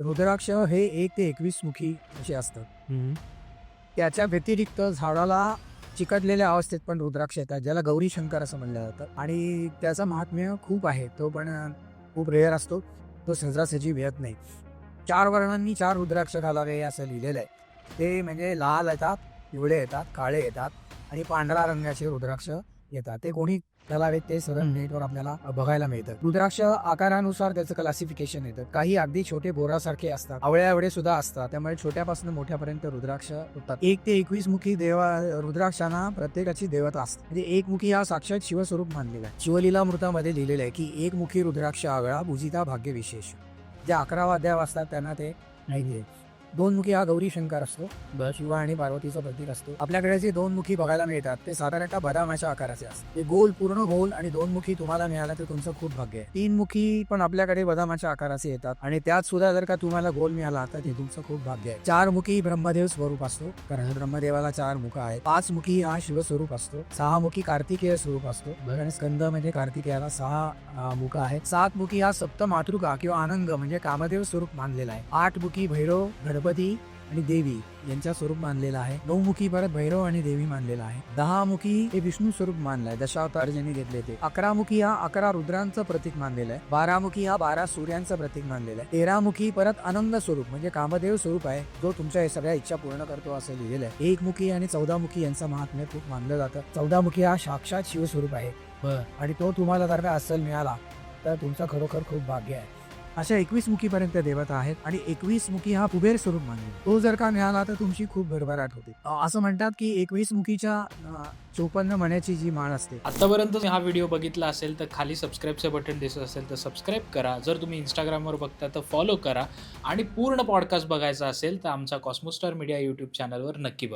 रुद्राक्ष हे 1 ते 21 मुखी असे असतात. हं. त्याच्या व्यतिरिक्त झाडाला चिकटलेल्या अवस्थेत पण रुद्राक्ष येतात, ज्याला गौरी शंकर असं म्हणलं जातं आणि त्याचं महात्म्य खूप आहे. तो पण खूप रेअर असतो. तो सहजासहजी मिळत नाही. 4 वर्णांनी 4 रुद्राक्ष घालावे असं लिहिलेलं आहे. ते म्हणजे लाल येतात, पिवळे येतात, काळे येतात आणि पांढऱ्या रंगाचे रुद्राक्ष येतात. ते कोणी घालावेत ते सगळं नेटवर आपल्याला बघायला मिळतं. रुद्राक्ष आकारानुसार त्याचं क्लासिफिकेशन येतं. काही अगदी छोटे बोरासारखे असतात, आवळे आवळे सुद्धा असतात. त्यामुळे छोट्यापासून मोठ्यापर्यंत रुद्राक्ष होतात. 1 ते 21 मुखी रुद्राक्षांना प्रत्येकाची देवता असते. म्हणजे एकमुखी हा साक्षात शिवस्वरूप मानलेला आहे. शिवलीलामृतामध्ये लिहिलेलं आहे की एकमुखी रुद्राक्ष आवळा पूजिता भाग्य विशेष. जे 11 अध्याय असतात त्यांना ते नाही. 2 मुखी हा गौरी शंकर असतो. शिवा आणि पार्वतीचं प्रतीक असतो. आपल्याकडे जे 2 मुखी बघायला मिळतात ते साधारणतः बदामाच्या आकाराचे असतात. ते गोल, पूर्ण गोल आणि 2 मुखी तुम्हाला मिळाला तर तुमचं खूप भाग्य आहे. 3 मुखी पण आपल्याकडे बदामाच्या आकाराचे येतात आणि त्यात सुद्धा जर का तुम्हाला गोल मिळाला तर ते तुमचं खूप भाग्य आहे. 4 मुखी ब्रह्मदेव स्वरूप असतो, कारण ब्रह्मदेवाला 4 मुख आहेत. 5 मुखी हा शिवस्वरूप असतो. 6 मुखी कार्तिकेय स्वरूप असतो, आणि स्कंद म्हणजे कार्तिकेयाला 6 मुख आहेत. 7 मुखी हा सप्त मातृका किंवा आनंद म्हणजे कामदेव स्वरूप मानलेला आहे. 8 मुखी भैरव, गणपती आणि देवी यांच्या स्वरूप मानलेला आहे. 9 मुखी परत भैरव आणि देवी मानलेला आहे. 10 मुखी हे विष्णू स्वरूप मानलाय, दशावतार ज्यांनी घेतले ते. 11 मुखी हा 11 रुद्रांचं प्रतीक मानलेलं आहे. 12 मुखी हा 12 सूर्यांचं प्रतीक मानलेलं आहे. 13 मुखी परत आनंद स्वरूप म्हणजे कामदेव स्वरूप आहे, जो तुमच्या सगळ्या इच्छा पूर्ण करतो असं लिहिलेलं आहे. 1 मुखी आणि 14 मुखी यांचं महात्म्य खूप मानलं जातं. 14 मुखी हा साक्षात शिवस्वरूप आहे आणि तो तुम्हाला जर का अस्सल मिळाला तर तुमचं खरोखर खूप भाग्य आहे. अशा 21 मुखीपर्यंत देवता आहेत आणि 21 मुखी हा कुबेर स्वरूप मानला. तो जर का मिळाला तर तुमची खूप भरभराट होते. असं म्हणतात की 21 मुखीच्या 54 मण्याची जी माळ असते. आतापर्यंत हा व्हिडिओ बघितला असेल तर खाली सबस्क्राईबचं बटन दिसत असेल तर सबस्क्राईब करा. जर तुम्ही इंस्टाग्रामवर बघता तर फॉलो करा आणि पूर्ण पॉडकास्ट बघायचा असेल तर आमचा कॉस्मोस्टार मीडिया यूट्यूब चॅनलवर नक्की बघा.